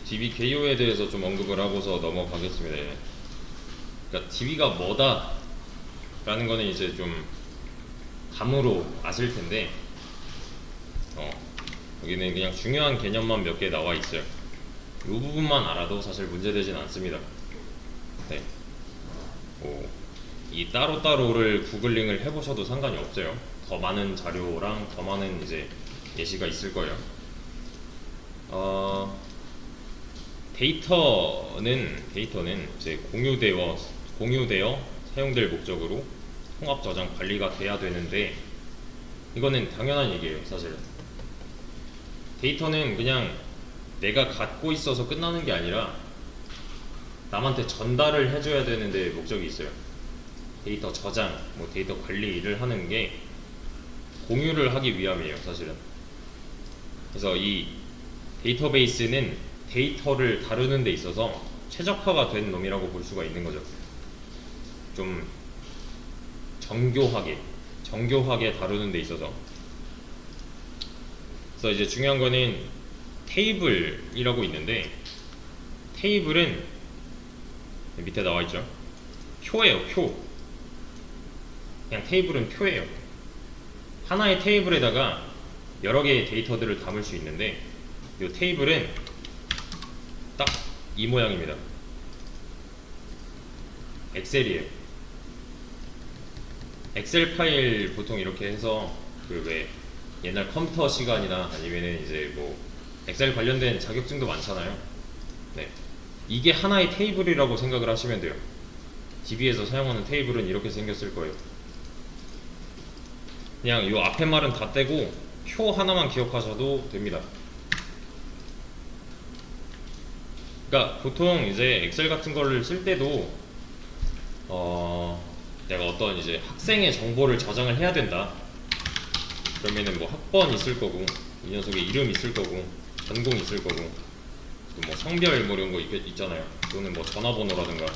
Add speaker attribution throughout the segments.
Speaker 1: DB 개요에 대해서 좀 언급을 하고서 넘어가겠습니다. 그러니까 DB가 뭐다 라는 거는 이제 좀 감으로 아실 텐데, 여기는 그냥 중요한 개념만 몇 개 나와 있어요. 이 부분만 알아도 사실 문제되진 않습니다. 네. 이 따로따로를 구글링을 해보셔도 상관이 없어요. 더 많은 자료랑 더 많은 이제 예시가 있을 거예요. 데이터는 이제 공유되어 사용될 목적으로 통합 저장 관리가 돼야 되는데, 이거는 당연한 얘기예요. 사실은 데이터는 그냥 내가 갖고 있어서 끝나는 게 아니라 남한테 전달을 해줘야 되는데 목적이 있어요. 데이터 저장, 뭐 데이터 관리를 하는 게 공유를 하기 위함이에요, 사실은. 그래서 이 데이터베이스는 데이터를 다루는 데 있어서 최적화가 된 놈이라고 볼 수가 있는 거죠. 좀 정교하게 다루는 데 있어서. 그래서 이제 중요한 거는 테이블이라고 있는데, 테이블은 밑에 나와 있죠. 표예요, 표. 그냥 테이블은 표예요. 하나의 테이블에다가 여러 개의 데이터들을 담을 수 있는데, 이 테이블은 딱 이 모양입니다. 엑셀이에요. 엑셀 파일 보통 이렇게 해서 그 왜 옛날 컴퓨터 시간이나 아니면은 이제 뭐 엑셀 관련된 자격증도 많잖아요. 네, 이게 하나의 테이블이라고 생각을 하시면 돼요. DB에서 사용하는 테이블은 이렇게 생겼을 거예요. 그냥 이 앞에 말은 다 떼고 표 하나만 기억하셔도 됩니다. 그러니까 보통 이제 엑셀 같은 거를 쓸 때도 내가 어떤 이제 학생의 정보를 저장을 해야 된다. 그러면은 뭐 학번 있을 거고, 이 녀석의 이름 있을 거고, 전공 있을 거고, 또 뭐 성별 뭐 이런 거 있잖아요. 또는 뭐 전화번호라든가.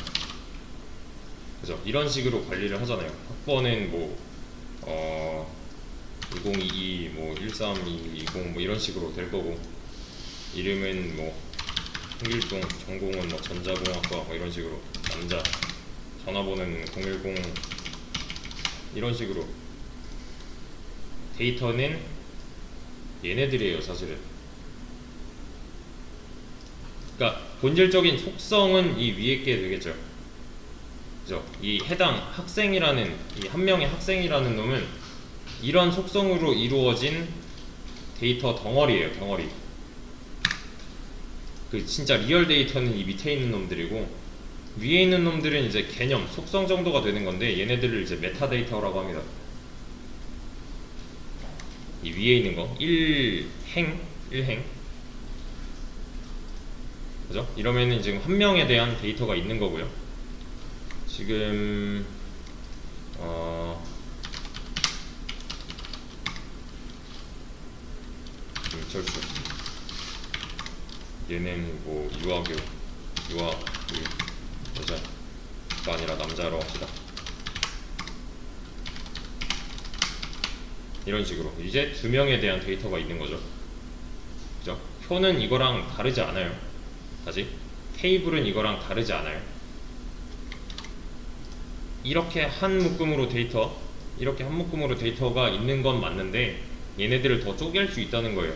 Speaker 1: 그죠? 이런 식으로 관리를 하잖아요. 학번은 뭐 1022, 뭐 13220 뭐 이런 식으로 될 거고, 이름은 뭐 홍길동, 전공은 뭐 전자공학과 뭐 이런 식으로, 남자, 전화번호는 010 이런 식으로. 데이터는 얘네들이에요, 사실은. 그러니까 본질적인 속성은 이 위에 게 되겠죠. 그죠? 이 해당 학생이라는, 이 한 명의 학생이라는 놈은 이런 속성으로 이루어진 데이터 덩어리예요, 덩어리. 그 진짜 리얼 데이터는 이 밑에 있는 놈들이고, 위에 있는 놈들은 이제 개념, 속성 정도가 되는 건데, 얘네들을 이제 메타데이터라고 합니다. 이 위에 있는 거 1행 그죠? 이러면은 지금 한 명에 대한 데이터가 있는 거고요. 지금 김철수, 얘는 뭐 유아 여자가 아니라 남자로 합시다. 이런 식으로 이제 두 명에 대한 데이터가 있는 거죠. 그죠? 표는 이거랑 다르지 않아요. 다시 테이블은 이거랑 다르지 않아요. 이렇게 한 묶음으로 데이터가 있는 건 맞는데, 얘네들을 더 쪼갤 수 있다는 거예요.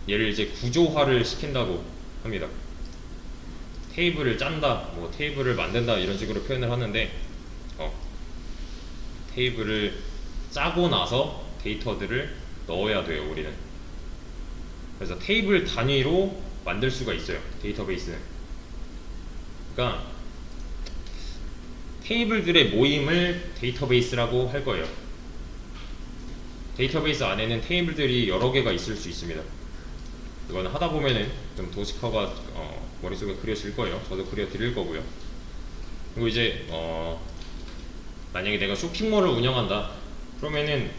Speaker 1: 얘를 이제 구조화를 시킨다고 합니다. 테이블을 짠다, 뭐 테이블을 만든다 이런 식으로 표현을 하는데, 테이블을 짜고 나서 데이터들을 넣어야 돼요, 우리는. 그래서 테이블 단위로 만들 수가 있어요, 데이터베이스는. 그러니까 테이블들의 모임을 데이터베이스라고 할 거예요. 데이터베이스 안에는 테이블들이 여러 개가 있을 수 있습니다. 이거는 하다 보면은 좀 도식화가 머릿속에 그려질 거예요. 저도 그려드릴 거고요. 그리고 이제 만약에 내가 쇼핑몰을 운영한다, 그러면은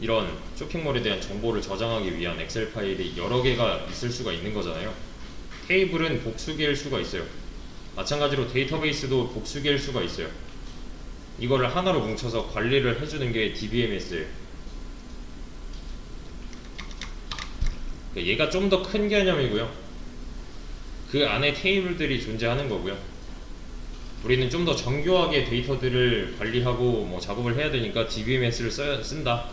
Speaker 1: 이런 쇼핑몰에 대한 정보를 저장하기 위한 엑셀 파일이 여러 개가 있을 수가 있는 거잖아요. 테이블은 복수개일 수가 있어요. 마찬가지로 데이터베이스도 복수개일 수가 있어요. 이거를 하나로 뭉쳐서 관리를 해주는 게 DBMS예요. 얘가 좀 더 큰 개념이고요. 그 안에 테이블들이 존재하는 거고요. 우리는 좀 더 정교하게 데이터들을 관리하고 뭐 작업을 해야 되니까 DBMS를 쓴다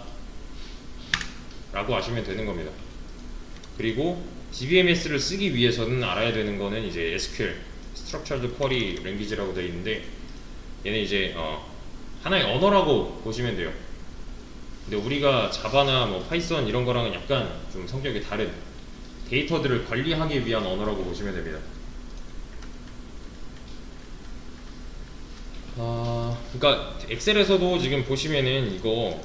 Speaker 1: 라고 아시면 되는 겁니다. 그리고 DBMS를 쓰기 위해서는 알아야 되는 거는 이제 SQL, Structured Query Language라고 되어 있는데, 얘는 이제 하나의 언어라고 보시면 돼요. 근데 우리가 자바나 뭐 파이썬 이런 거랑은 약간 좀 성격이 다른 데이터들을 관리하기 위한 언어라고 보시면 됩니다. 그러니까 엑셀에서도 지금 보시면은 이거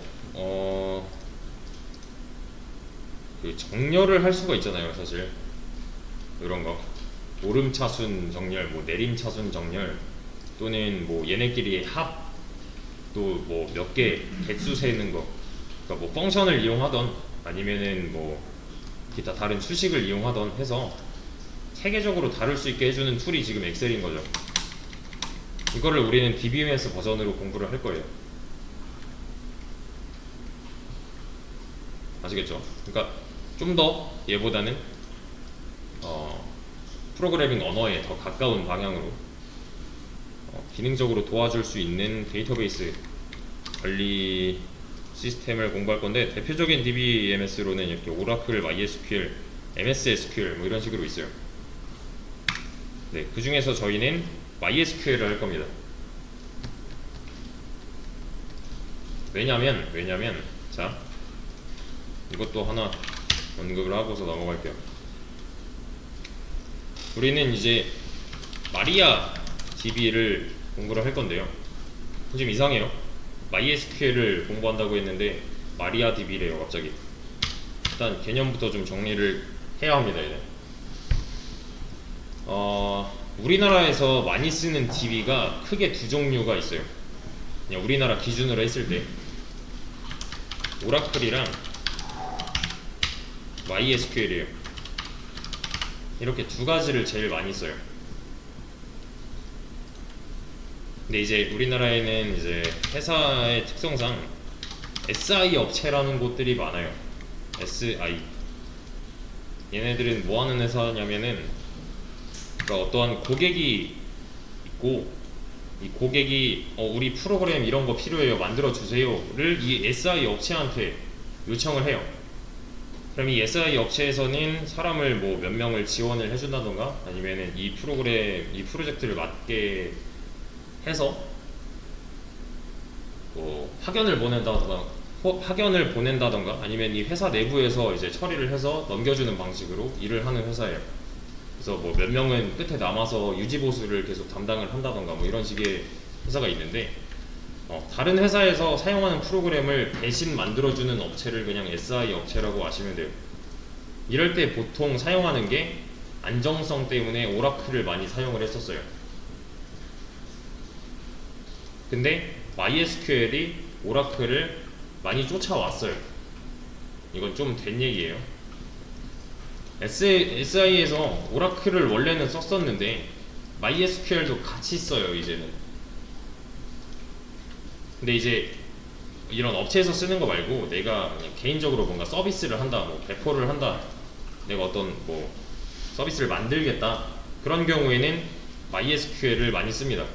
Speaker 1: 그 정렬을 할 수가 있잖아요, 사실. 이런 거 오름차순 정렬, 뭐 내림차순 정렬, 또는 뭐 얘네끼리의 합, 또 뭐 몇 개 개수 세는 거, 그러니까 뭐 펑션을 이용하던 아니면은 뭐 기타 다른 수식을 이용하던 해서 체계적으로 다룰 수 있게 해주는 툴이 지금 엑셀인 거죠. 이거를 우리는 DBMS 버전으로 공부를 할 거예요. 아시겠죠? 그러니까 좀 더 얘보다는 프로그래밍 언어에 더 가까운 방향으로 기능적으로 도와줄 수 있는 데이터베이스 관리 시스템을 공부할 건데, 대표적인 DBMS로는 이렇게 오라클, MySQL, MS SQL 뭐 이런 식으로 있어요. 네, 그 중에서 저희는 MySQL을 할 겁니다. 왜냐면 자, 이것도 하나 언급을 하고서 넘어갈게요. 우리는 이제 마리아 DB를 공부를 할 건데요. 좀 이상해요. MySQL을 공부한다고 했는데 마리아 DB래요, 갑자기. 일단 개념부터 좀 정리를 해야 합니다, 이제. 우리나라에서 많이 쓰는 DB가 크게 두 종류가 있어요. 그냥 우리나라 기준으로 했을 때 오라클이랑 MySQL이에요. 이렇게 두 가지를 제일 많이 써요. 근데 이제 우리나라에는 이제 회사의 특성상 SI 업체라는 곳들이 많아요. SI. 얘네들은 뭐 하는 회사냐면은, 그러니까 어떠한 고객이 있고, 이 고객이 우리 프로그램 이런 거 필요해요, 만들어 주세요를 이 SI 업체한테 요청을 해요. 그럼 이 SI 업체에서는 사람을 뭐 몇 명을 지원을 해준다던가, 아니면은 이 프로젝트를 맡게 해서 뭐 파견을 보낸다던가 아니면 이 회사 내부에서 이제 처리를 해서 넘겨주는 방식으로 일을 하는 회사예요. 그래서 뭐 몇 명은 끝에 남아서 유지보수를 계속 담당을 한다던가 뭐 이런 식의 회사가 있는데, 다른 회사에서 사용하는 프로그램을 대신 만들어주는 업체를 그냥 SI 업체라고 아시면 돼요. 이럴 때 보통 사용하는 게 안정성 때문에 오라클을 많이 사용을 했었어요. 근데 MySQL이 오라클을 많이 쫓아왔어요. 이건 좀 된 얘기예요. SI에서 오라클을 원래는 썼었는데 MySQL도 같이 써요, 이제는. 근데 이제 이런 업체에서 쓰는 거 말고 내가 그냥 개인적으로 뭔가 서비스를 한다, 뭐 배포를 한다, 내가 어떤 뭐 서비스를 만들겠다, 그런 경우에는 MySQL을 많이 씁니다.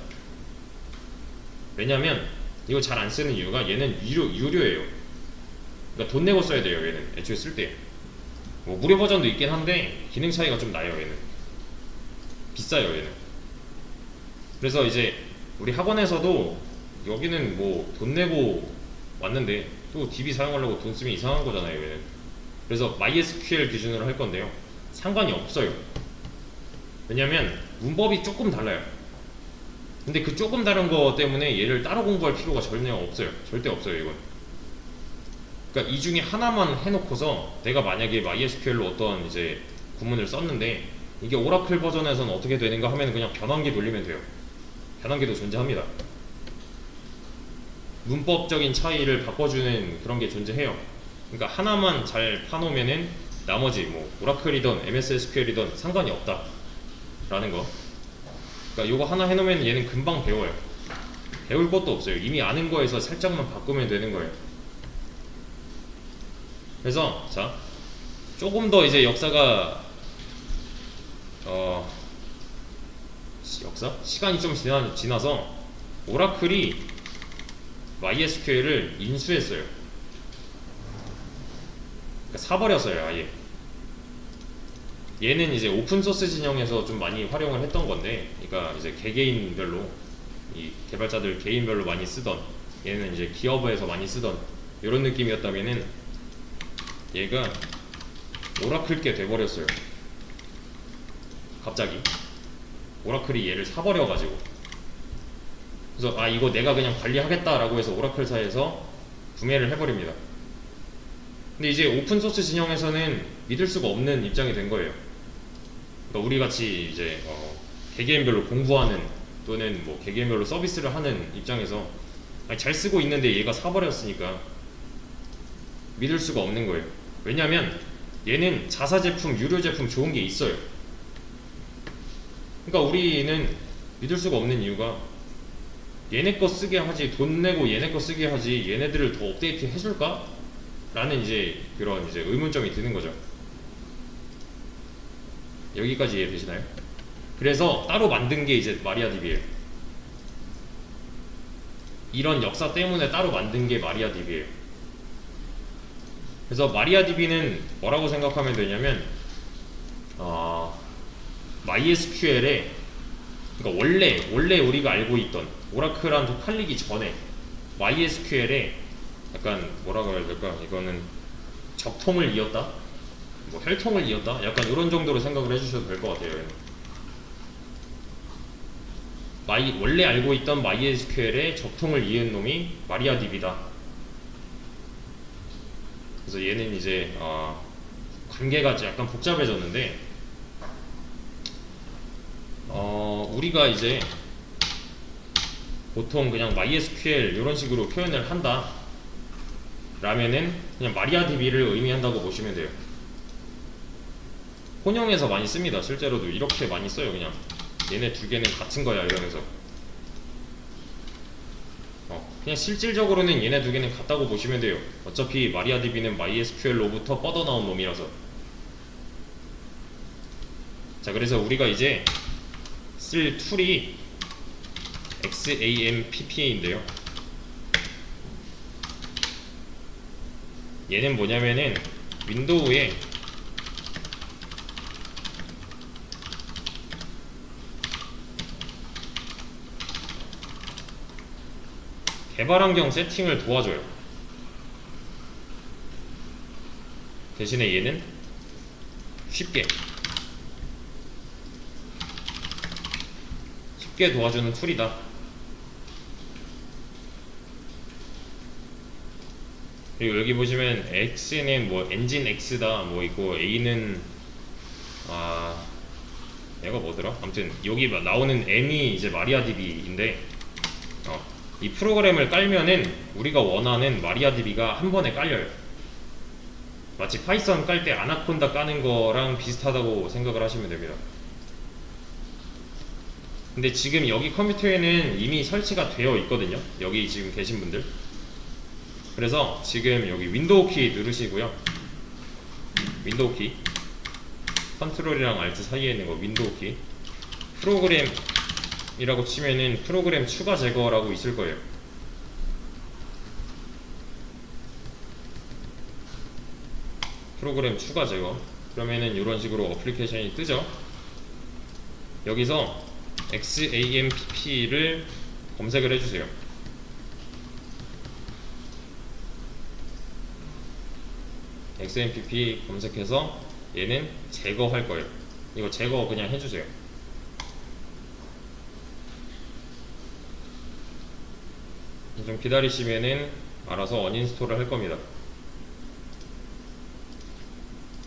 Speaker 1: 왜냐면 이거 잘 안 쓰는 이유가 얘는 유료예요. 그러니까 돈 내고 써야 돼요, 얘는. 애초에 쓸 때. 뭐 무료 버전도 있긴 한데 기능 차이가 좀 나요, 얘는. 비싸요, 얘는. 그래서 이제 우리 학원에서도 여기는 뭐 돈 내고 왔는데 또 DB 사용하려고 돈 쓰면 이상한 거잖아요, 얘는. 그래서 MySQL 기준으로 할 건데요, 상관이 없어요. 왜냐면 문법이 조금 달라요. 근데 그 조금 다른 거 때문에 얘를 따로 공부할 필요가 전혀 없어요. 절대 없어요, 이건. 그러니까 이 중에 하나만 해놓고서 내가 만약에 MySQL로 어떤 이제 구문을 썼는데 이게 오라클 버전에서는 어떻게 되는가 하면 그냥 변환기 돌리면 돼요. 변환기도 존재합니다. 문법적인 차이를 바꿔주는 그런 게 존재해요. 그러니까 하나만 잘 파놓으면은 나머지 뭐 오라클이든 MS SQL이든 상관이 없다 라는 거. 그러니까 요거 하나 해놓으면 얘는 금방 배워요. 배울 것도 없어요. 이미 아는 거에서 살짝만 바꾸면 되는 거예요. 그래서 자, 조금 더 이제 역사가 시간이 좀 지나서 오라클이 MySQL을 인수했어요. 그러니까 사버렸어요, 아예. 얘는 이제 오픈소스 진영에서 좀 많이 활용을 했던 건데, 그러니까 이제 개개인별로, 이 개발자들 개인별로 많이 쓰던, 얘는 이제 기업에서 많이 쓰던 이런 느낌이었다면은 얘가 오라클게 돼버렸어요. 갑자기 오라클이 얘를 사버려가지고, 그래서 아, 이거 내가 그냥 관리하겠다라고 해서 오라클사에서 구매를 해버립니다. 근데 이제 오픈소스 진영에서는 믿을 수가 없는 입장이 된 거예요. 그러니까 우리 같이 이제 개개인별로 공부하는 또는 뭐 개개인별로 서비스를 하는 입장에서 아니, 잘 쓰고 있는데 얘가 사버렸으니까 믿을 수가 없는 거예요. 왜냐면 얘는 자사 제품, 유료 제품 좋은 게 있어요. 그러니까 우리는 믿을 수가 없는 이유가 얘네 거 쓰게 하지, 돈 내고 얘네 거 쓰게 하지, 얘네들을 더 업데이트 해줄까? 라는 이제 그런 이제 의문점이 드는 거죠. 여기까지 이해되시나요? 그래서 따로 만든 게 이제 마리아DB예요. 이런 역사 때문에 따로 만든 게 마리아DB예요. 그래서 마리아DB는 뭐라고 생각하면 되냐면 MySQL에, 그러니까 원래 우리가 알고 있던 오라클한테 팔리기 전에 MySQL에 약간 뭐라고 해야 될까? 이거는 적통을 이었다? 뭐 혈통을 이었다? 약간 이런 정도로 생각을 해주셔도 될 것 같아요. 원래 알고 있던 MySQL에 적통을 이은 놈이 마리아DB다. 그래서 얘는 이제 관계가 약간 복잡해졌는데 우리가 이제 보통 그냥 MySQL 이런 식으로 표현을 한다 라면은 그냥 마리아DB를 의미한다고 보시면 돼요. 혼용해서 많이 씁니다. 실제로도 이렇게 많이 써요. 그냥 얘네 두 개는 같은 거야 이러면서 그냥 실질적으로는 얘네 두 개는 같다고 보시면 돼요. 어차피 마리아DB는 MySQL로부터 뻗어나온 놈이라서. 자, 그래서 우리가 이제 쓸 툴이 XAMPPA인데요. 얘는 뭐냐면은 윈도우에 개발 환경 세팅을 도와줘요. 대신에 얘는 쉽게 도와주는 툴이다. 그리고 여기 보시면 X는 뭐 엔진 X다 뭐 있고 A는 얘가 뭐더라? 아무튼 여기 나오는 M이 이제 마리아DB인데 이 프로그램을 깔면은 우리가 원하는 마리아DB가 한 번에 깔려요. 마치 파이썬 깔 때 아나콘다 까는 거랑 비슷하다고 생각을 하시면 됩니다. 근데 지금 여기 컴퓨터에는 이미 설치가 되어 있거든요. 여기 지금 계신 분들. 그래서 지금 여기 윈도우 키 누르시고요. 윈도우 키, 컨트롤이랑 알트 사이에 있는 거 윈도우 키, 프로그램이라고 치면은 프로그램 추가 제거라고 있을 거예요. 프로그램 추가 제거. 그러면은 이런 식으로 어플리케이션이 뜨죠. 여기서 XAMPP를 검색을 해주세요. XAMPP 검색해서 얘는 제거할 거예요. 이거 제거 그냥 해주세요. 좀 기다리시면은 알아서 언인스톨을 할 겁니다.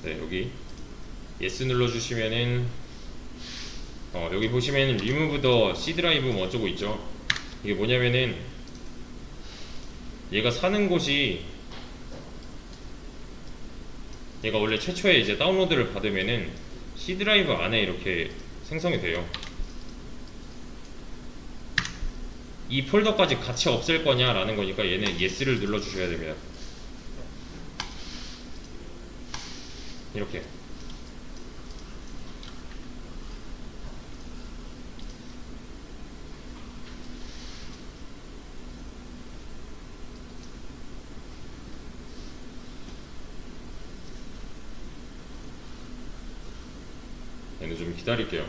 Speaker 1: 네, 여기 yes 눌러주시면은 여기 보시면 remove the C 드라이브 뭐 어쩌고 있죠. 이게 뭐냐면은 얘가 사는 곳이, 얘가 원래 최초에 이제 다운로드를 받으면은 C 드라이브 안에 이렇게 생성이 돼요. 이 폴더까지 같이 없앨 거냐 라는 거니까 얘는 yes를 눌러 주셔야 됩니다. 이렇게 얘는 좀 기다릴게요.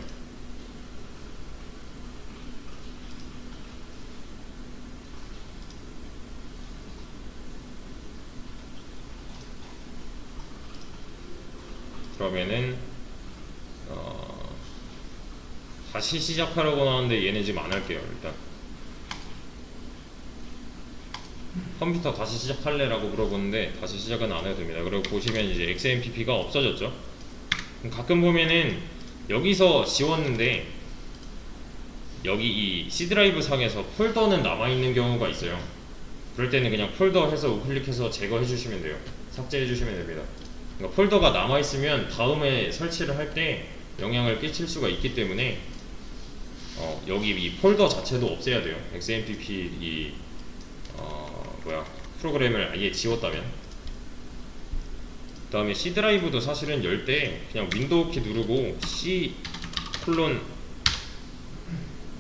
Speaker 1: 그러면은 다시 시작하려고 하는데 얘는 지금 안 할게요. 일단 컴퓨터 다시 시작할래? 라고 물어보는데 다시 시작은 안 해도 됩니다. 그리고 보시면 이제 XMPP가 없어졌죠. 가끔 보면은 여기서 지웠는데 여기 이 C 드라이브 상에서 폴더는 남아있는 경우가 있어요. 그럴 때는 그냥 폴더 해서 우클릭해서 제거해 주시면 돼요. 삭제해 주시면 됩니다. 그러니까 폴더가 남아있으면 다음에 설치를 할 때 영향을 끼칠 수가 있기 때문에 여기 이 폴더 자체도 없애야 돼요. XMPP 이 프로그램을 아예 지웠다면. 그 다음에 C 드라이브도 사실은 열 때 그냥 윈도우 키 누르고 C 콜론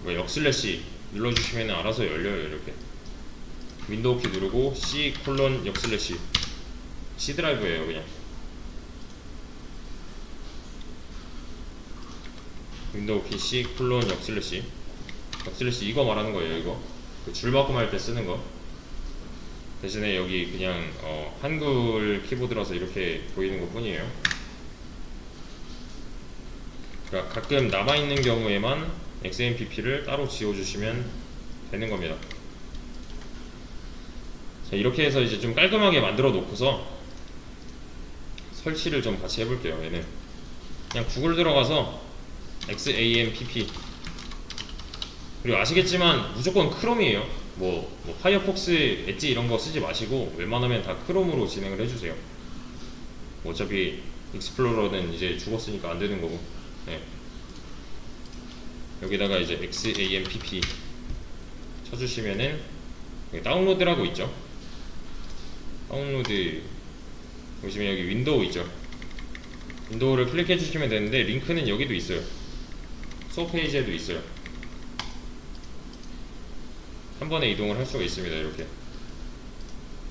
Speaker 1: 역슬래시 눌러주시면 알아서 열려요. 이렇게 윈도우 키 누르고 C 콜론 역슬래시 C 드라이브예요. 그냥 윈도우 키 C 콜론 역슬래시 이거 말하는 거예요. 이거 그 줄바꿈할 때 쓰는 거. 대신에 여기 그냥 한글 키보드라서 이렇게 보이는 것 뿐이에요. 그러니까 가끔 남아있는 경우에만 XMPP를 따로 지워주시면 되는 겁니다. 자, 이렇게 해서 이제 좀 깔끔하게 만들어 놓고서 설치를 좀 같이 해볼게요. 얘는 그냥 구글 들어가서 XAMPP, 그리고 아시겠지만 무조건 크롬이에요. 뭐 파이어폭스, 엣지 이런 거 쓰지 마시고 웬만하면 다 크롬으로 진행을 해주세요. 어차피 익스플로러는 이제 죽었으니까 안 되는 거고. 네. 여기다가 이제 XAMPP 쳐주시면은 여기 다운로드라고 있죠. 다운로드 보시면 여기 윈도우 있죠. 윈도우를 클릭해 주시면 되는데 링크는 여기도 있어요. 수업 페이지에도 있어요. 한 번에 이동을 할 수가 있습니다. 이렇게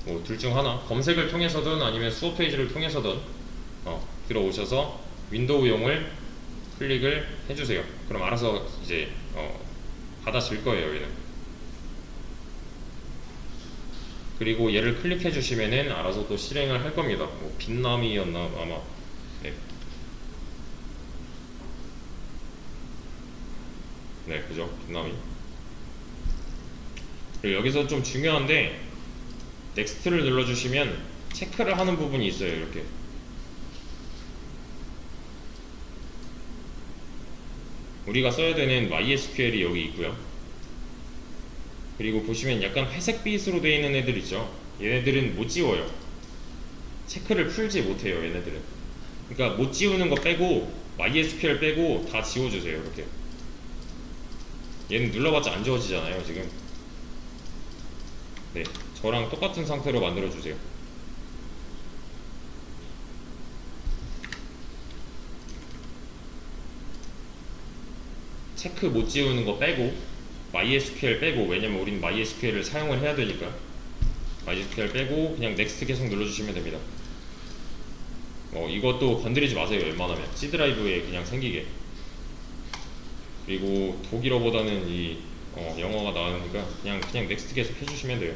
Speaker 1: 뭐 둘 중 하나, 검색을 통해서든 아니면 수업 페이지를 통해서든 들어오셔서 윈도우용을 클릭을 해주세요. 그럼 알아서 이제 받아질 거예요. 얘는. 그리고 얘를 클릭해 주시면은 알아서 또 실행을 할 겁니다. 뭐 빛남이었나 아마. 네. 네, 그죠? 빛남이. 그리고 여기서 좀 중요한데 넥스트를 눌러주시면 체크를 하는 부분이 있어요. 이렇게 우리가 써야 되는 MySQL이 여기 있고요. 그리고 보시면 약간 회색빛으로 되어 있는 애들 있죠. 얘네들은 못 지워요. 체크를 풀지 못해요. 얘네들은. 그러니까 못 지우는 거 빼고 MySQL 빼고 다 지워주세요. 이렇게. 얘는 눌러봤자 안 지워지잖아요. 지금. 네, 저랑 똑같은 상태로 만들어주세요. 체크 못 지우는 거 빼고 MySQL 빼고, 왜냐면 우린 MySQL을 사용을 해야 되니까 MySQL 빼고 그냥 넥스트 계속 눌러주시면 됩니다. 이것도 건드리지 마세요. 웬만하면 C 드라이브에 그냥 생기게. 그리고 독일어보다는 이 영어가 나으니까 그냥 넥스트 계속 해주시면 돼요.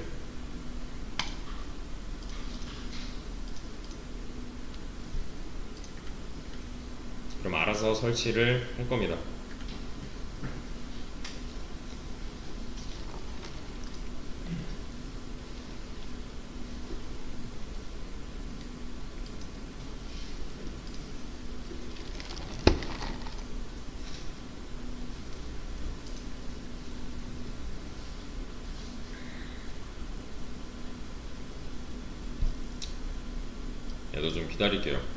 Speaker 1: 그럼 알아서 설치를 할 겁니다. 얘도 좀 기다릴게요.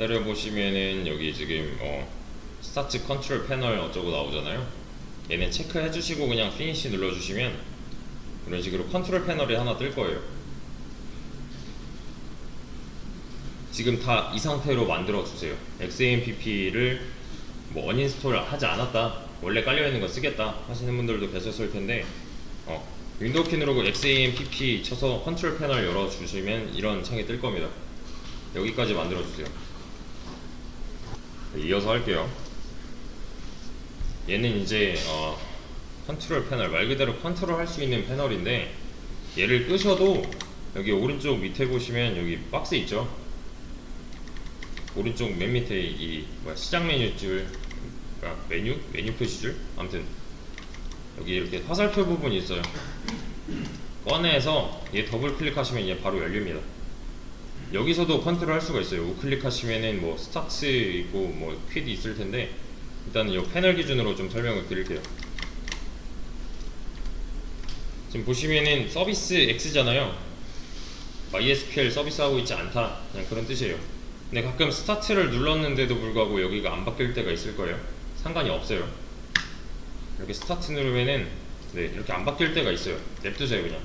Speaker 1: 기다려보시면은 여기 지금 스타트 컨트롤 패널 어쩌고 나오잖아요. 얘는 체크해 주시고 그냥 피니시 눌러주시면 이런 식으로 컨트롤 패널이 하나 뜰 거예요. 지금 다 이 상태로 만들어 주세요. XAMPP를 뭐 언인스톨 하지 않았다, 원래 깔려있는 거 쓰겠다 하시는 분들도 계셨을 텐데, 윈도우 키 누르고 XAMPP 쳐서 컨트롤 패널 열어주시면 이런 창이 뜰 겁니다. 여기까지 만들어 주세요. 이어서 할게요. 얘는 이제 컨트롤 패널, 말 그대로 컨트롤 할 수 있는 패널인데, 얘를 끄셔도 여기 오른쪽 밑에 보시면 여기 박스 있죠. 오른쪽 맨 밑에 이 시작 메뉴줄, 메뉴 표시줄, 아무튼 여기 이렇게 화살표 부분이 있어요. 꺼내서 얘 더블 클릭하시면 얘 바로 열립니다. 여기서도 컨트롤 할 수가 있어요. 우클릭 하시면은 뭐 스타트 있고 뭐 퀴드 있을 텐데, 일단은 이 패널 기준으로 좀 설명을 드릴게요. 지금 보시면은 서비스 X잖아요. MySQL 서비스하고 있지 않다, 그냥 그런 뜻이에요. 근데 가끔 스타트를 눌렀는데도 불구하고 여기가 안 바뀔 때가 있을 거예요. 상관이 없어요. 이렇게 스타트 누르면은 이렇게 안 바뀔 때가 있어요. 냅두세요. 그냥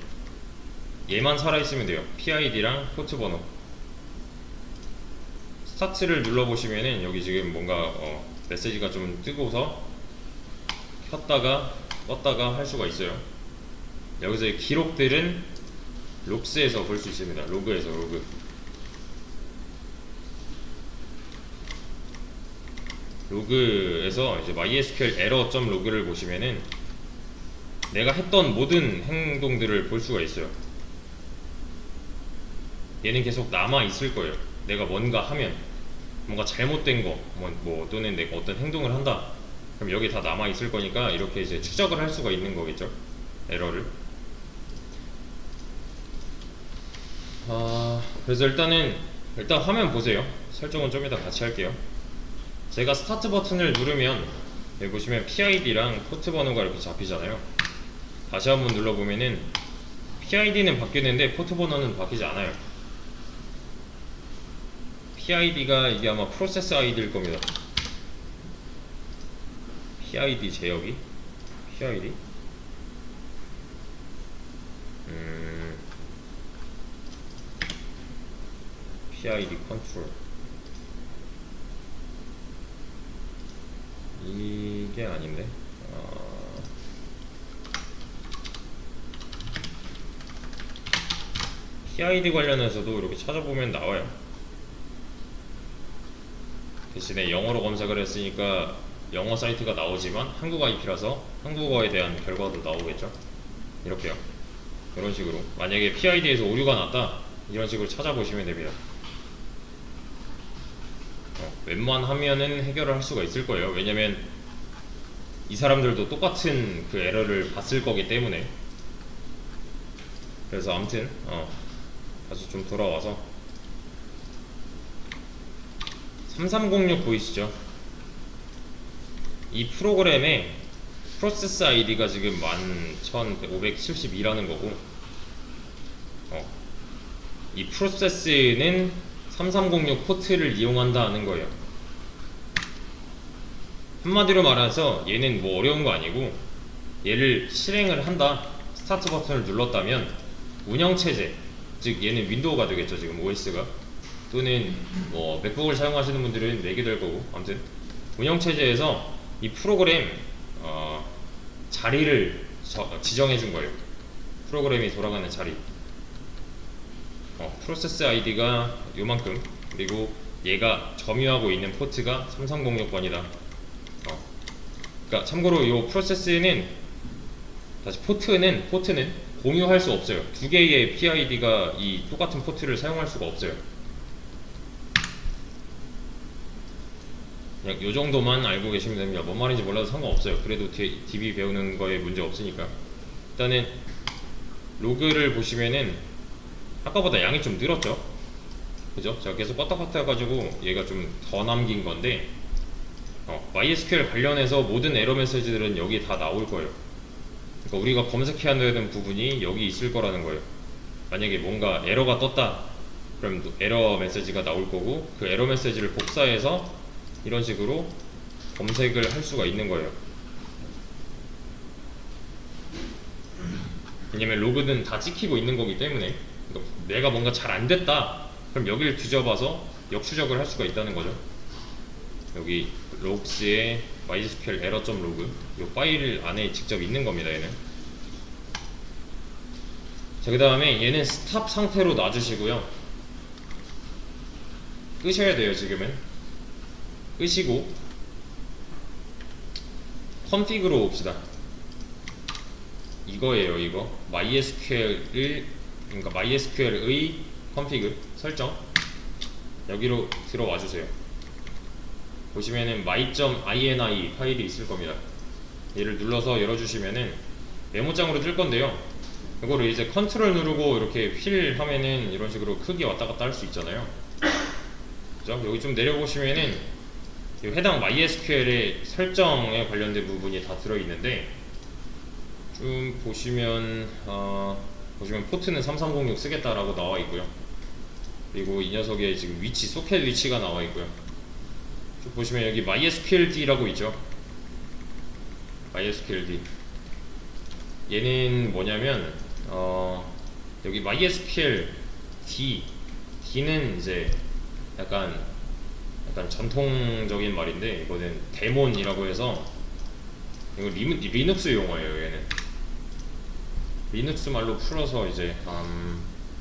Speaker 1: 얘만 살아있으면 돼요. PID랑 포트 번호. 스타트를 눌러보시면은 여기 지금 뭔가 메시지가 좀 뜨고서 켰다가 껐다가 할 수가 있어요. 여기서 기록들은 록스에서 볼 수 있습니다. 로그에서, 로그. 로그에서 이제 MySQL error.log를 보시면은 내가 했던 모든 행동들을 볼 수가 있어요. 얘는 계속 남아 있을 거예요. 내가 뭔가 하면, 뭔가 잘못된 거, 또는 내가 어떤 행동을 한다, 그럼 여기 다 남아 있을 거니까 이렇게 이제 추적을 할 수가 있는 거겠죠. 에러를. 그래서 일단 화면 보세요. 설정은 좀 이따 같이 할게요. 제가 스타트 버튼을 누르면 여기 보시면 PID랑 포트 번호가 이렇게 잡히잖아요. 다시 한번 눌러보면은 PID는 바뀌는데 포트 번호는 바뀌지 않아요. PID가 이게 아마 프로세스 ID일 겁니다. PID 제역이 PID PID 컨트롤, 이게 아닌데. PID 관련해서도 이렇게 찾아보면 나와요. 대신에 영어로 검색을 했으니까 영어 사이트가 나오지만 한국 IP라서 한국어에 대한 결과도 나오겠죠. 이렇게요. 이런 식으로 만약에 PID에서 오류가 났다, 이런 식으로 찾아보시면 됩니다. 웬만하면은 해결을 할 수가 있을 거예요. 왜냐면 이 사람들도 똑같은 그 에러를 봤을 거기 때문에. 그래서 아무튼 다시 좀 돌아와서 3306 보이시죠? 이 프로그램의 프로세스 아이디가 지금 11572라는 거고, 이 프로세스는 3306 포트를 이용한다는 거예요. 한마디로 말해서 얘는 뭐 어려운 거 아니고, 얘를 실행을 한다, 스타트 버튼을 눌렀다면 운영체제, 즉 얘는 윈도우가 되겠죠. 지금 OS가, 또는 뭐 맥북을 사용하시는 분들은 맥이 될 거고, 아무튼 운영체제에서 이 프로그램 자리를 지정해 준 거예요. 프로그램이 돌아가는 자리. 프로세스 아이디가 요만큼, 그리고 얘가 점유하고 있는 포트가 3306번이다. 그러니까 참고로 요 프로세스는, 다시 포트는 공유할 수 없어요. 두 개의 PID가 이 똑같은 포트를 사용할 수가 없어요. 그냥 요 정도만 알고 계시면 됩니다. 뭔 말인지 몰라도 상관없어요. 그래도 DB 배우는 거에 문제 없으니까. 일단은 로그를 보시면은 아까보다 양이 좀 늘었죠? 그죠? 제가 계속 껐다 껐다 해가지고 얘가 좀 더 남긴 건데, MySQL 관련해서 모든 에러 메시지들은 여기 다 나올 거예요. 그러니까 우리가 검색해야 되는 부분이 여기 있을 거라는 거예요. 만약에 뭔가 에러가 떴다, 그럼 에러 메시지가 나올 거고, 그 에러 메시지를 복사해서 이런 식으로 검색을 할 수가 있는 거예요. 왜냐면 로그는 다 찍히고 있는 거기 때문에. 그러니까 내가 뭔가 잘 안 됐다 그럼 여기를 뒤져봐서 역추적을 할 수가 있다는 거죠. 여기 logs에 mysql error.log 이 파일 안에 직접 있는 겁니다. 얘는. 자, 그 다음에 얘는 스탑 상태로 놔주시고요. 끄셔야 돼요. 지금은 끄시고 컨피그로 옵시다. 이거예요. 이거 MySQL을, 그러니까 MySQL의 컨피그 설정 여기로 들어와 주세요. 보시면은 my.ini 파일이 있을 겁니다. 얘를 눌러서 열어주시면은 메모장으로 뜰 건데요. 이거를 이제 컨트롤 누르고 이렇게 휠 하면은 이런 식으로 크기 왔다 갔다 할 수 있잖아요. 그죠? 여기 좀 내려보시면은 해당 MySQL의 설정에 관련된 부분이 다 들어있는데 좀 보시면 보시면 포트는 3306 쓰겠다라고 나와 있고요. 그리고 이 녀석의 지금 위치, 소켓 위치가 나와 있고요. 좀 보시면 여기 MySQLD라고 있죠. MySQLD. 얘는 뭐냐면 여기 MySQL D는 이제 약간 전통적인 말인데 이거는 데몬이라고 해서 이거 리눅스 용어예요. 얘는 리눅스 말로 풀어서 이제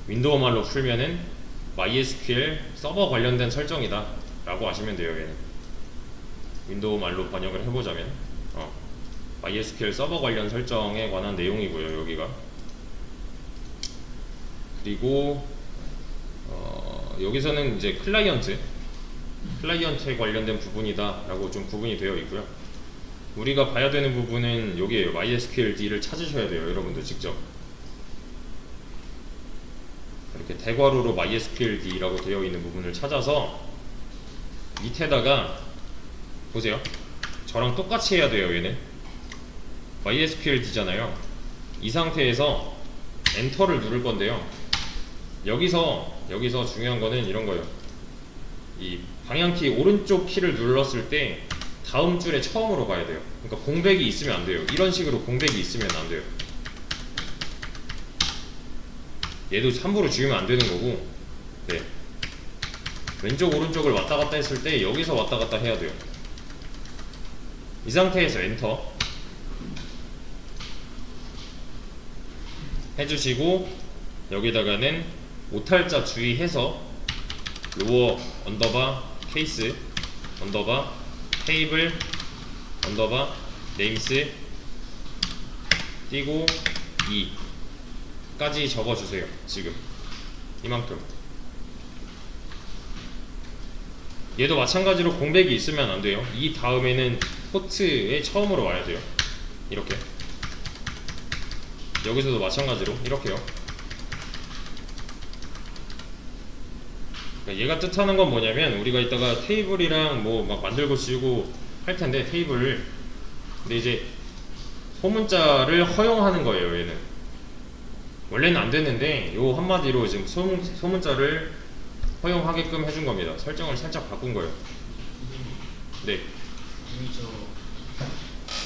Speaker 1: 윈도우 말로 풀면은 MySQL 서버 관련된 설정이다 라고 아시면 돼요. 얘는 윈도우 말로 번역을 해보자면 MySQL 서버 관련 설정에 관한 내용이고요. 여기가. 그리고 여기서는 이제 클라이언트에 관련된 부분이다 라고 좀 구분이 되어 있고요. 우리가 봐야 되는 부분은 여기에요. MySQLD를 찾으셔야 돼요. 여러분도 직접 이렇게 대괄호로 MySQLD라고 되어 있는 부분을 찾아서 밑에다가 보세요. 저랑 똑같이 해야 돼요. 얘는 MySQLD잖아요. 이 상태에서 엔터를 누를 건데요. 여기서 중요한 거는 이런 거예요. 이 방향키 오른쪽 키를 눌렀을 때 다음 줄에 처음으로 가야 돼요. 그러니까 공백이 있으면 안 돼요. 이런 식으로 공백이 있으면 안 돼요. 얘도 함부로 지우면 안 되는 거고, 네. 왼쪽 오른쪽을 왔다 갔다 했을 때 여기서 왔다 갔다 해야 돼요. 이 상태에서 엔터 해주시고 여기다가는 오탈자 주의해서 로어 언더바 케이스 언더바 테이블 언더바 네임스 띄고 2까지 적어주세요. 지금 이만큼. 얘도 마찬가지로 공백이 있으면 안 돼요. 이 다음에는 포트에 처음으로 와야 돼요. 이렇게. 여기서도 마찬가지로 이렇게요. 얘가 뜻하는 건 뭐냐면 우리가 이따가 테이블이랑 뭐 막 만들고 지우고 할 텐데 테이블을. 근데 이제 소문자를 허용하는 거예요. 얘는 원래는 안 되는데 요 한마디로 지금 소문자를 허용하게끔 해준 겁니다. 설정을 살짝 바꾼 거예요. 네.
Speaker 2: 이미 저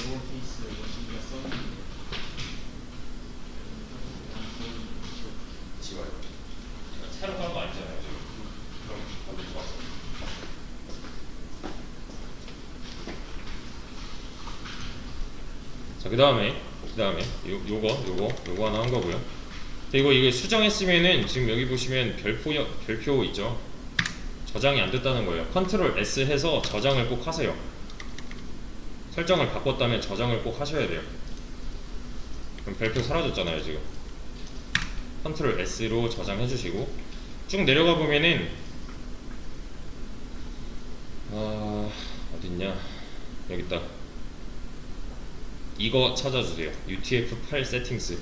Speaker 2: 로어케이스 워시기가 써있는데
Speaker 1: 지워요. 새로 한 거 아니잖아요. 지금. 그럼 어디 좋았어. 자, 그 다음에 요거 하나 한 거고요. 그리고 이게 수정했으면은 지금 여기 보시면 별표 있죠. 저장이 안 됐다는 거예요. 컨트롤 S 해서 저장을 꼭 하세요. 설정을 바꿨다면 저장을 꼭 하셔야 돼요. 그럼 별표 사라졌잖아요. 지금 컨트롤 S로 저장해 주시고 쭉 내려가 보면은 어딨냐, 여기 있다. 이거 찾아주세요. UTF-8 세팅스.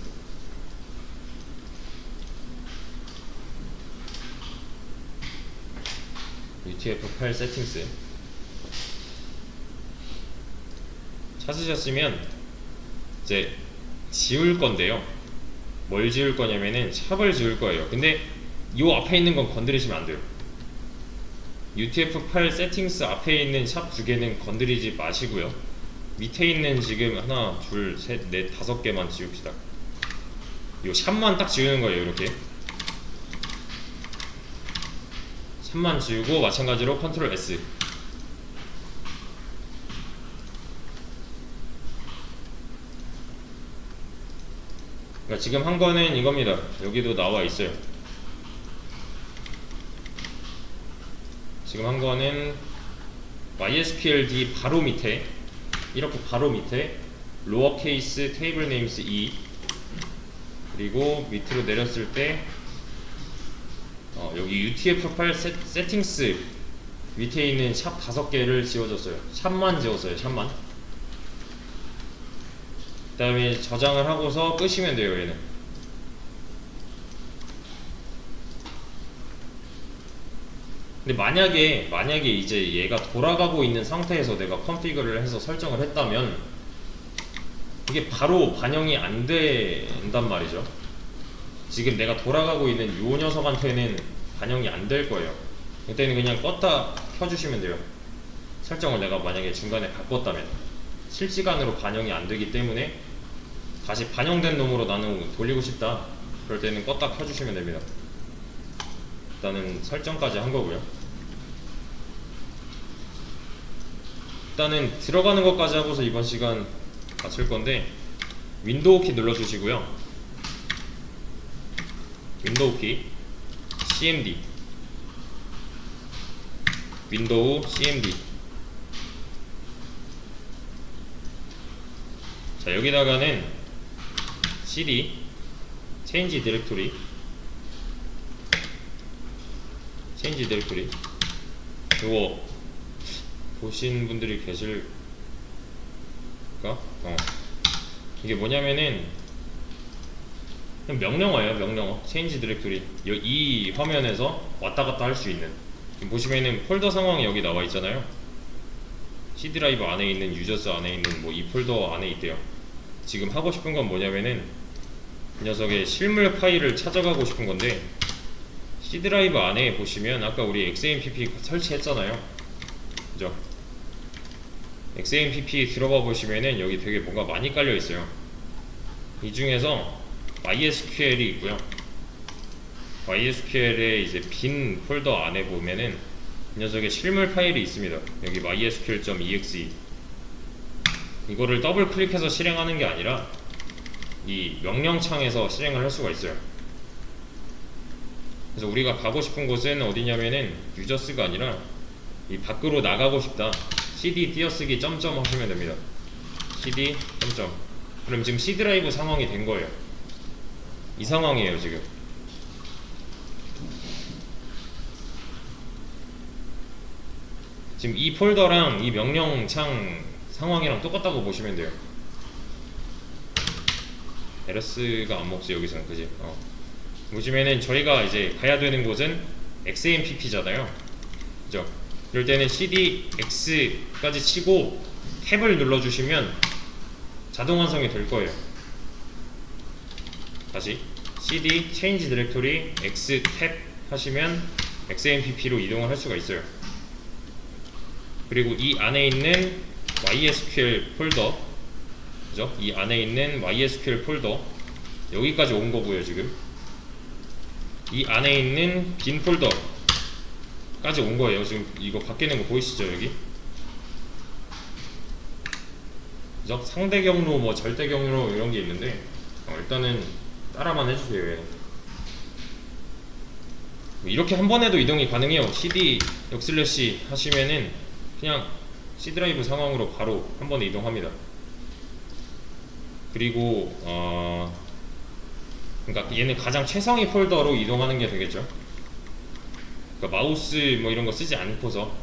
Speaker 1: UTF-8 세팅스 찾으셨으면 이제 지울 건데요. 뭘 지울 거냐면은 샵을 지울 거예요. 근데 이 앞에 있는 건 건드리시면 안 돼요. UTF-8 세팅스 앞에 있는 샵 두 개는 건드리지 마시고요. 밑에 있는 지금 하나, 둘, 셋, 넷, 5개만 지웁시다. 요 샵만 딱 지우는 거예요. 이렇게 샵만 지우고 마찬가지로 컨트롤 S. 그러니까 지금 한 거는 이겁니다. 여기도 나와 있어요. 지금 한 거는 MySQLD 바로 밑에, 이렇게 바로 밑에 로어케이스 테이블 네임스 E, 그리고 밑으로 내렸을 때 여기 UTF 파일 세팅스 밑에 있는 샵 5개를 지워줬어요. 샵만 지웠어요. 샵만. 그 다음에 저장을 하고서 끄시면 돼요. 얘는 근데 만약에 이제 얘가 돌아가고 있는 상태에서 내가 컨피그를 해서 설정을 했다면 이게 바로 반영이 안 된단 말이죠. 지금 내가 돌아가고 있는 요 녀석한테는 반영이 안 될 거예요. 그때는 그냥 껐다 켜주시면 돼요. 설정을 내가 만약에 중간에 바꿨다면 실시간으로 반영이 안 되기 때문에 다시 반영된 놈으로 나는 돌리고 싶다, 그럴 때는 껐다 켜주시면 됩니다. 일단은 설정까지 한 거고요. 일단은 들어가는 것까지 하고서 이번 시간 마칠 건데, 윈도우 키 눌러주시고요. 윈도우 키 CMD, 윈도우 CMD. 자, 여기다가는 cd change directory, 이거 보신 분들이 계실까? 이게 뭐냐면은 그냥 명령어예요. 명령어 change directory. 이 화면에서 왔다 갔다 할 수 있는, 지금 보시면은 폴더 상황이 여기 나와 있잖아요. C 드라이브 안에 있는 유저스 안에 있는 뭐 이 폴더 안에 있대요. 지금 하고 싶은 건 뭐냐면은 그 녀석의 실물 파일을 찾아가고 싶은 건데, C 드라이브 안에 보시면 아까 우리 XAMPP 설치했잖아요. 그죠? XAMPP 들어가 보시면은 여기 되게 뭔가 많이 깔려 있어요. 이 중에서 MySQL이 있고요. MySQL의 이제 빈 폴더 안에 보면은 이 녀석의 실물 파일이 있습니다. 여기 mysql.exe. 이거를 더블 클릭해서 실행하는 게 아니라 이 명령창에서 실행을 할 수가 있어요. 그래서 우리가 가고 싶은 곳은 어디냐면은 유저스가 아니라 이 밖으로 나가고 싶다, cd 띄어쓰기 점점 하시면 됩니다. cd 점점. 그럼 지금 C 드라이브 상황이 된 거예요. 이 상황이에요 지금. 지금 이 폴더랑 이 명령창 상황이랑 똑같다고 보시면 돼요. LS가 안 먹지 여기서는, 그지? 보시면은 저희가 이제 가야 되는 곳은 XAMPP잖아요. 그죠? 이럴 때는 CDX까지 치고 탭을 눌러주시면 자동 완성이 될 거예요. 다시 CD change directory X 탭 하시면 XAMPP로 이동을 할 수가 있어요. 그리고 이 안에 있는 MySQL 폴더, 그죠? 이 안에 있는 MySQL 폴더 여기까지 온 거고요. 지금 이 안에 있는 빈 폴더까지 온 거예요. 지금 이거 바뀌는 거 보이시죠? 여기, 그죠? 상대 경로, 뭐 절대 경로 이런 게 있는데 일단은 따라만 해주세요. 얘. 이렇게 한 번에도 이동이 가능해요. CD 역슬래시 하시면은 그냥 C 드라이브 상황으로 바로 한 번에 이동합니다. 그리고 그러니까 얘는 가장 최상위 폴더로 이동하는 게 되겠죠. 그러니까 마우스 뭐 이런 거 쓰지 않고서.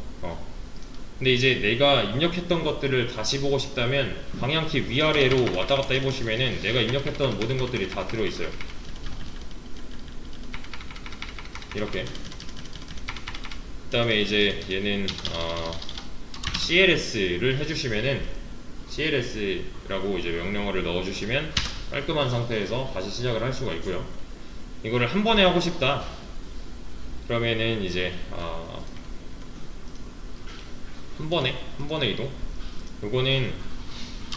Speaker 1: 근데 이제 내가 입력했던 것들을 다시 보고 싶다면 방향키 위아래로 왔다 갔다 해보시면은 내가 입력했던 모든 것들이 다 들어있어요. 이렇게. 그 다음에 이제 얘는 CLS를 해주시면은 CLS라고 이제 명령어를 넣어주시면 깔끔한 상태에서 다시 시작을 할 수가 있고요. 이거를 한 번에 하고 싶다 그러면은 이제 한 번에 이동. 요거는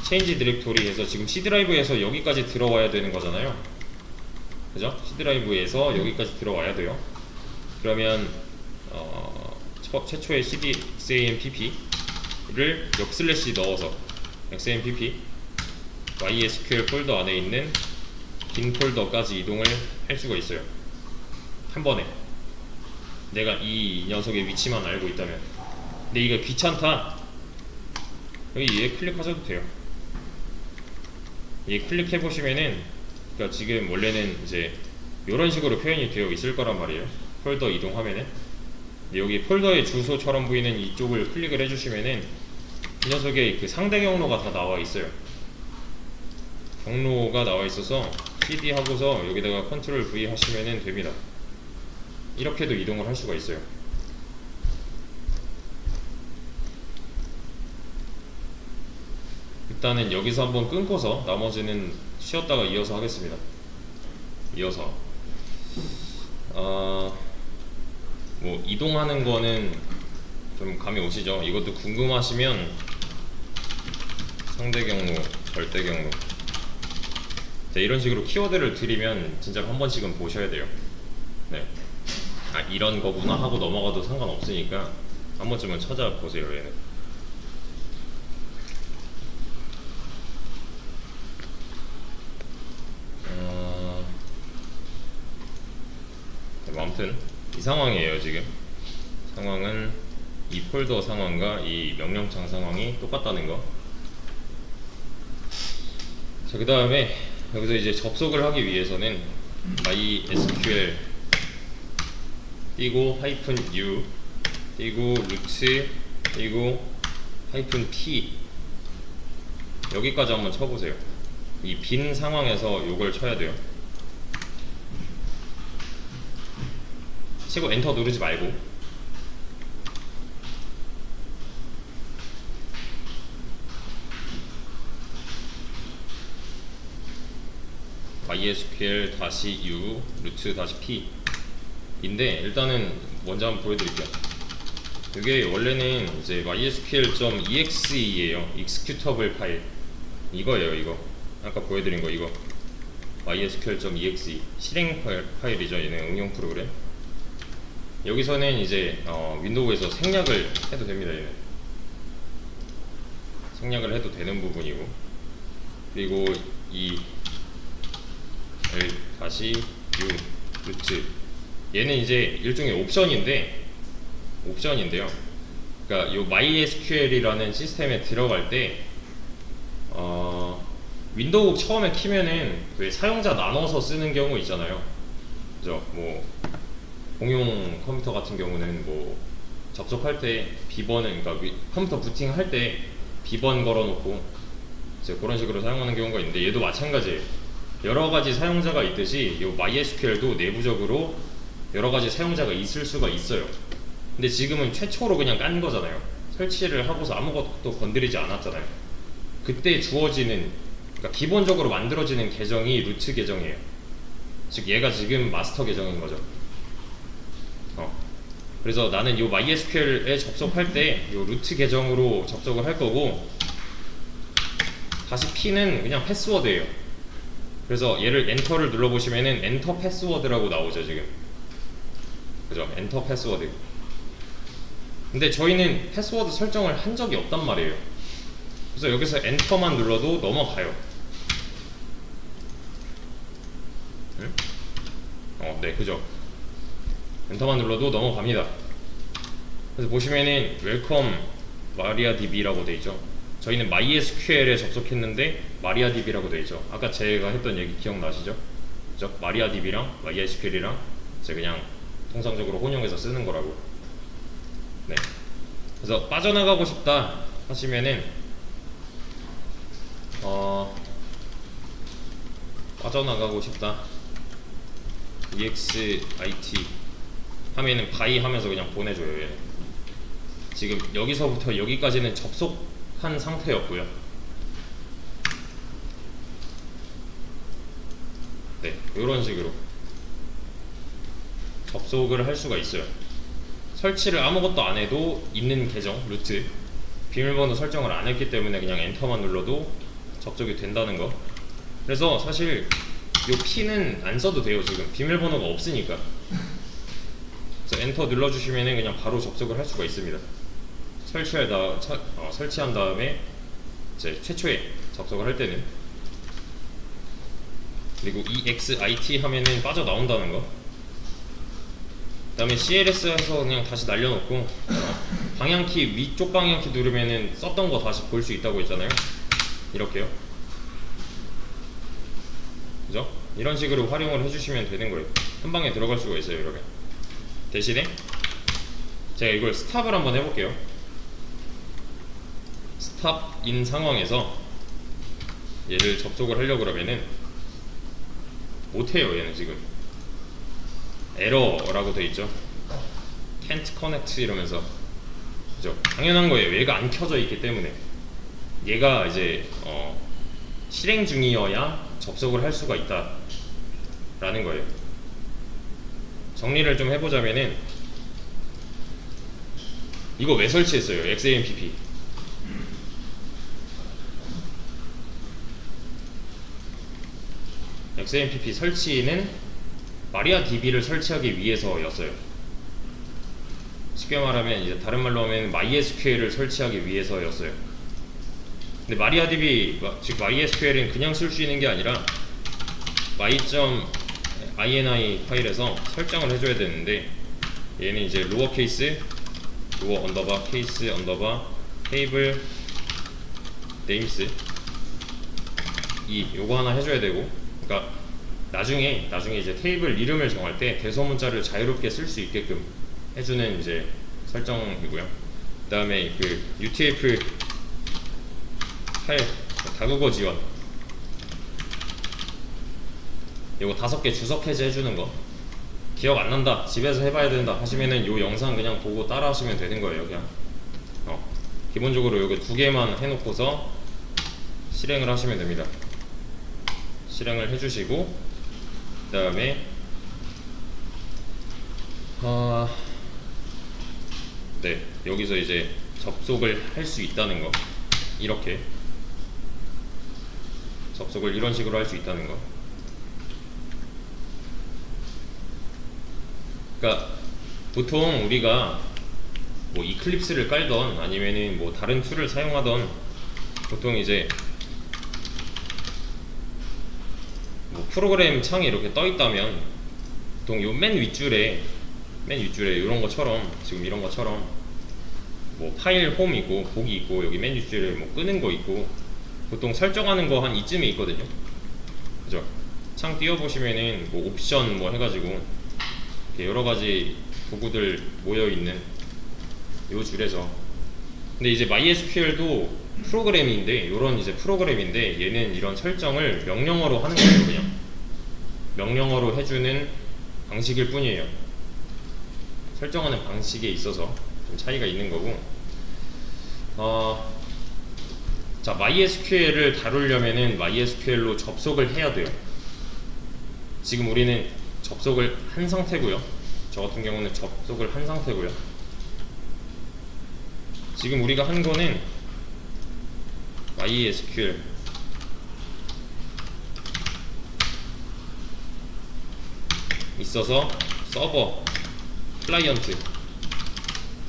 Speaker 1: 체인지 디렉토리에서 지금 C 드라이브에서 여기까지 들어와야 되는 거잖아요. 그죠? C 드라이브에서 여기까지 들어와야 돼요. 그러면 최초의 CD XAMPP를 역슬래시 넣어서 XAMPP MySQL 폴더 안에 있는 빈 폴더까지 이동을 할 수가 있어요. 한 번에 내가 이 녀석의 위치만 알고 있다면. 근데 이거 귀찮다, 여기 얘 클릭하셔도 돼요. 얘 클릭해 보시면은, 그러니까 지금 원래는 이제 이런 식으로 표현이 되어 있을 거란 말이에요. 폴더 이동하면은. 근데 여기 폴더의 주소처럼 보이는 이쪽을 클릭을 해주시면은 이 녀석의 그 상대 경로가 다 나와 있어요. 경로가 나와 있어서 cd 하고서 여기다가 컨트롤 V 하시면은 됩니다. 이렇게도 이동을 할 수가 있어요. 일단은 여기서 한번 끊고서 나머지는 쉬었다가 이어서 하겠습니다. 이어서 뭐 이동하는 거는 좀 감이 오시죠? 이것도 궁금하시면 상대 경로, 절대 경로, 자, 이런 식으로 키워드를 드리면 진짜 한 번씩은 보셔야 돼요. 네. 아, 이런 거구나 하고 넘어가도 상관없으니까 한 번쯤은 찾아보세요. 얘는 뭐 아무튼 이 상황이에요. 지금 상황은 이 폴더 상황과 이 명령창 상황이 똑같다는 거. 자, 그 다음에 여기서 이제 접속을 하기 위해서는 MySQL 띄고 -u 띄고 루트 띄고 -p 여기까지 한번 쳐보세요. 이 빈 상황에서 요걸 쳐야 돼요. 치고 엔터 누르지 말고. MySQL -u 루트 -p 인데, 일단은 먼저 한번 보여드릴게요. 이게 원래는 이제 mysql.exe예요. executable 파일 이거예요. 이거 아까 보여드린 거, 이거 mysql.exe 실행 파일이죠. 얘는 응용 프로그램. 여기서는 이제 윈도우에서 생략을 해도 됩니다. 얘는 생략을 해도 되는 부분이고, 그리고 이 L-U 루트 얘는 이제 일종의 옵션인데요. 그러니까 요 MySQL이라는 시스템에 들어갈 때 윈도우 처음에 키면은 왜 사용자 나눠서 쓰는 경우 있잖아요. 그죠? 뭐 공용 컴퓨터 같은 경우는 뭐 접속할 때 비번은, 그러니까 컴퓨터 부팅할 때 비번 걸어놓고 이제 그런 식으로 사용하는 경우가 있는데, 얘도 마찬가지예요. 여러 가지 사용자가 있듯이 이 MySQL도 내부적으로 여러 가지 사용자가 있을 수가 있어요. 근데 지금은 최초로 그냥 깐 거잖아요. 설치를 하고서 아무것도 건드리지 않았잖아요. 그때 주어지는, 그러니까 기본적으로 만들어지는 계정이 루트 계정이에요. 즉 얘가 지금 마스터 계정인 거죠. 그래서 나는 이 MySQL에 접속할 때 이 루트 계정으로 접속을 할 거고, 다시 P는 그냥 패스워드예요. 그래서 얘를 엔터를 눌러보시면은 엔터 패스워드라고 나오죠. 지금 그죠? 엔터 패스워드. 근데 저희는 패스워드 설정을 한 적이 없단 말이에요. 그래서 여기서 엔터만 눌러도 넘어가요. 응? 네, 그죠? 엔터만 눌러도 넘어갑니다. 그래서 보시면은 웰컴 마리아DB라고 돼 있죠. 저희는 MySQL에 접속했는데 마리아DB라고 돼 있죠. 아까 제가 했던 얘기 기억나시죠? 그죠? 마리아DB랑 MySQL이랑 이제 그냥 통상적으로 혼용해서 쓰는 거라고. 네. 그래서 빠져나가고 싶다 하시면은 빠져나가고 싶다 exit 하면은 바이 하면서 그냥 보내줘요. 얘. 지금 여기서부터 여기까지는 접속한 상태였고요. 네, 이런 식으로 접속을 할 수가 있어요. 설치를 아무것도 안 해도 있는 계정 루트, 비밀번호 설정을 안 했기 때문에 그냥 엔터만 눌러도 접속이 된다는 거. 그래서 사실 P는 안 써도 돼요. 지금 비밀번호가 없으니까. 그래서 엔터 눌러주시면은 그냥 바로 접속을 할 수가 있습니다. 설치한 다음에 이제 최초에 접속을 할 때는, 그리고 EXIT 하면은 빠져나온다는 거. 그 다음에 CLS에서 그냥 다시 날려놓고 방향키 위쪽 방향키 누르면은 썼던 거 다시 볼 수 있다고 했잖아요. 이렇게요. 그죠? 이런 식으로 활용을 해주시면 되는 거예요. 한 방에 들어갈 수가 있어요. 이렇게. 대신에 제가 이걸 스탑을 한번 해볼게요. 스탑인 상황에서 얘를 접속을 하려고 그러면은 못해요. 얘는 지금 에러라고 돼 있죠. can't connect 이러면서. 그죠? 당연한 거예요. 얘가 안 켜져 있기 때문에. 얘가 이제 실행 중이어야 접속을 할 수가 있다 라는 거예요. 정리를 좀 해보자면은, 이거 왜 설치했어요? XAMPP. XAMPP 설치는 마리아DB를 설치하기 위해서였어요. 쉽게 말하면, 이제 다른 말로 하면 MySQL을 설치하기 위해서였어요. 근데 마리아DB, 즉 MySQL은 그냥 쓸 수 있는 게 아니라 my.ini 파일에서 설정을 해줘야 되는데, 얘는 이제 로어 언더바 케이스 언더바 테이블 네임스 요거 하나 해줘야 되고, 그러니까 나중에 이제 테이블 이름을 정할 때 대소문자를 자유롭게 쓸 수 있게끔 해주는 이제 설정이고요. 그 다음에 그 UTF 파일 다국어 지원, 요거 5개 주석 해제 해주는 거. 기억 안 난다, 집에서 해봐야 된다 하시면은 요 영상 그냥 보고 따라 하시면 되는 거예요. 그냥 기본적으로 요거 2개만 해놓고서 실행을 하시면 됩니다. 실행을 해주시고, 그 다음에 네, 여기서 이제 접속을 할 수 있다는 거, 이렇게 접속을 이런 식으로 할 수 있다는 거. 그러니까 보통 우리가 뭐 이클립스를 깔던 아니면은 뭐 다른 툴을 사용하던, 보통 이제 뭐 프로그램 창이 이렇게 떠 있다면 보통 요 맨 윗줄에 이런 것처럼, 지금 이런 것처럼 뭐 파일 홈 있고 보기 있고, 여기 맨 윗줄에 뭐 끄는 거 있고, 보통 설정하는 거 한 이쯤에 있거든요. 그죠? 창 띄워보시면은 뭐 옵션 뭐 해가지고 여러 가지 도구들 모여 있는 요 줄에서. 근데 이제 MySQL도 프로그램인데, 요런 이제 프로그램인데, 얘는 이런 설정을 명령어로 하는 거예요. 그냥 명령어로 해주는 방식일 뿐이에요. 설정하는 방식에 있어서 좀 차이가 있는 거고. 자, MySQL을 다루려면은 MySQL로 접속을 해야 돼요. 지금 우리는 접속을 한 상태고요. 저 같은 경우는 접속을 한 상태고요. 지금 우리가 한 거는 MySQL 있어서 서버, 클라이언트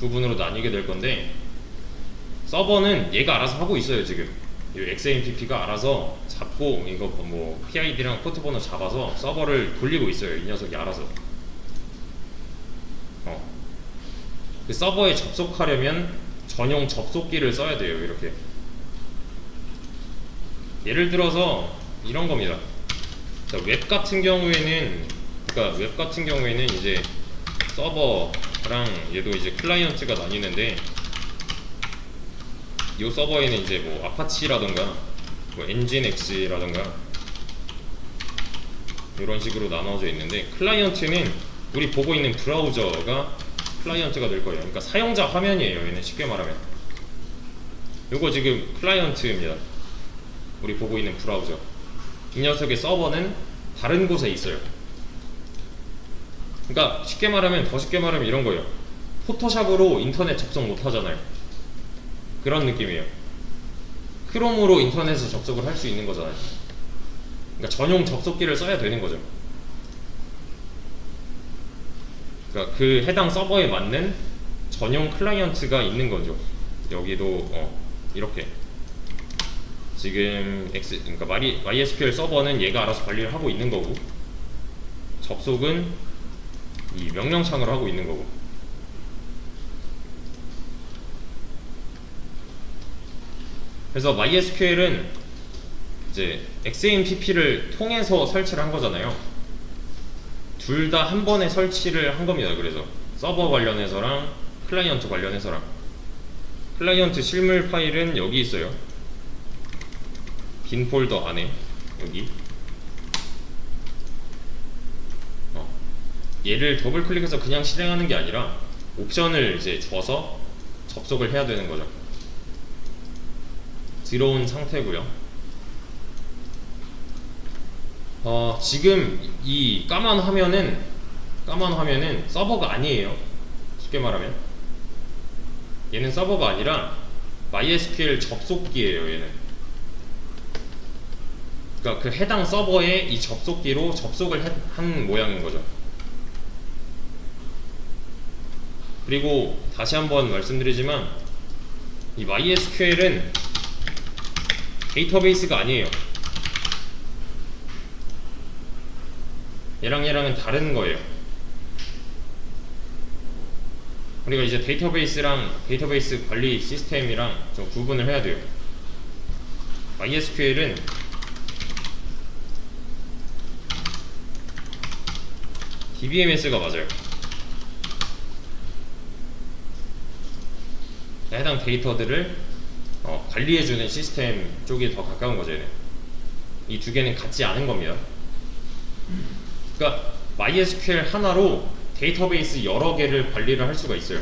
Speaker 1: 부분으로 나뉘게 될 건데, 서버는 얘가 알아서 하고 있어요. 지금 이 XAMPP가 알아서 잡고, 이거 뭐 PID랑 포트 번호 잡아서 서버를 돌리고 있어요. 이 녀석이 알아서. 그 서버에 접속하려면 전용 접속기를 써야 돼요. 이렇게. 예를 들어서 이런 겁니다. 자, 웹 같은 경우에는 이제 서버랑 얘도 이제 클라이언트가 나뉘는데, 이 서버에는 이제 뭐 아파치라던가 뭐 엔진X라던가 이런 식으로 나눠져 있는데, 클라이언트는 우리 보고 있는 브라우저가 클라이언트가 될 거예요. 그러니까 사용자 화면이에요. 얘는 쉽게 말하면. 요거 지금 클라이언트입니다. 우리 보고 있는 브라우저. 이 녀석의 서버는 다른 곳에 있어요. 그러니까 쉽게 말하면, 더 쉽게 말하면 이런 거예요. 포토샵으로 인터넷 접속 못 하잖아요. 그런 느낌이에요. 크롬으로 인터넷에 접속을 할 수 있는 거잖아요. 그러니까 전용 접속기를 써야 되는 거죠. 그러니까 그 해당 서버에 맞는 전용 클라이언트가 있는 거죠. 여기도 이렇게 지금 그러니까 MySQL 서버는 얘가 알아서 관리를 하고 있는 거고, 접속은 이 명령창으로 하고 있는 거고. 그래서 MySQL은 이제 XAMPP를 통해서 설치를 한 거잖아요. 둘 다 한 번에 설치를 한 겁니다. 그래서 서버 관련해서랑 클라이언트 관련해서랑. 클라이언트 실물 파일은 여기 있어요. 빈 폴더 안에 여기. 얘를 더블 클릭해서 그냥 실행하는 게 아니라 옵션을 이제 줘서 접속을 해야 되는 거죠. 들어온 상태고요. 지금 이 까만 화면은 서버가 아니에요. 쉽게 말하면 얘는 서버가 아니라 MySQL 접속기예요. 얘는 그러니까 그 해당 서버에 이 접속기로 접속을 한 모양인 거죠. 그리고 다시 한번 말씀드리지만 이 MySQL은 데이터베이스가 아니에요. 얘랑은 다른 거예요. 우리가 이제 데이터베이스랑 데이터베이스 관리 시스템이랑 좀 구분을 해야 돼요. MySQL은 DBMS가 맞아요. 해당 데이터들을 관리해주는 시스템 쪽이 더 가까운 거죠. 얘는. 이 두 개는 같지 않은 겁니다. 그러니까 MySQL 하나로 데이터베이스 여러 개를 관리를 할 수가 있어요.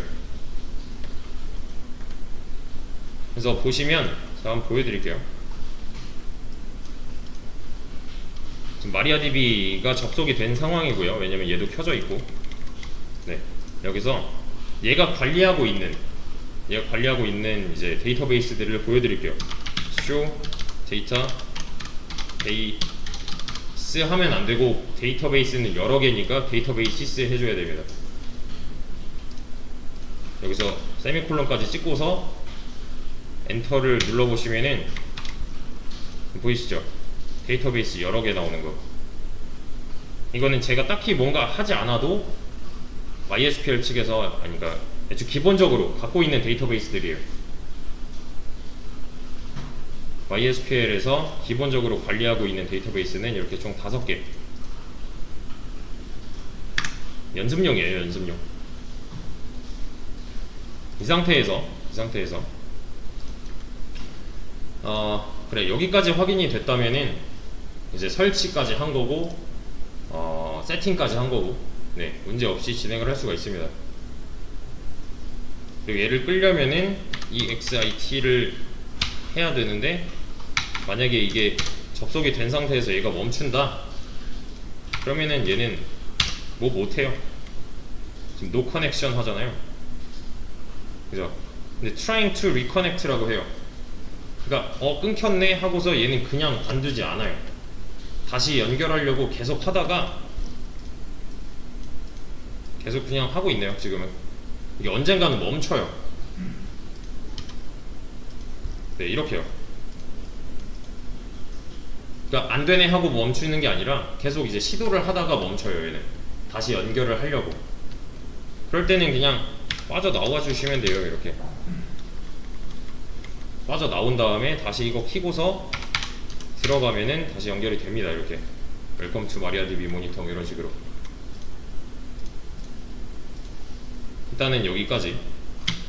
Speaker 1: 그래서 보시면 제가 한번 보여드릴게요. 지금 MariaDB가 접속이 된 상황이고요. 왜냐면 얘도 켜져 있고, 네, 여기서 얘가 관리하고 있는 이제 데이터베이스들을 보여드릴게요. show data 베이스 하면 안 되고 데이터베이스는 여러 개니까 데이터베이시스 해줘야 됩니다. 여기서 세미콜론까지 찍고서 엔터를 눌러보시면은 보이시죠? 데이터베이스 여러 개 나오는 거. 이거는 제가 딱히 뭔가 하지 않아도 MySQL 측에서, 그러니까 애초에 기본적으로 갖고 있는 데이터베이스들이에요. MySQL에서 기본적으로 관리하고 있는 데이터베이스는 이렇게 총 5개. 연습용이에요, 연습용. 이 상태에서 그래, 여기까지 확인이 됐다면은 이제 설치까지 한 거고, 세팅까지 한 거고, 네, 문제 없이 진행을 할 수가 있습니다. 그리고 얘를 끌려면은 이 exit를 해야 되는데, 만약에 이게 접속이 된 상태에서 얘가 멈춘다 그러면은 얘는 뭐 못해요. 지금 no connection 하잖아요. 그죠? 근데 trying to reconnect라고 해요. 그러니까 끊겼네 하고서 얘는 그냥 관두지 않아요. 다시 연결하려고 계속 하다가 계속 그냥 하고 있네요. 지금은 이게 언젠가는 멈춰요. 네, 이렇게요. 그러니까 안 되네 하고 멈추는 게 아니라 계속 이제 시도를 하다가 멈춰요. 얘는 다시 연결을 하려고. 그럴 때는 그냥 빠져나와 주시면 돼요. 이렇게 빠져나온 다음에 다시 이거 키고서 들어가면은 다시 연결이 됩니다. 이렇게 웰컴 투 마리아DB 모니터 이런 식으로. 일단은 여기까지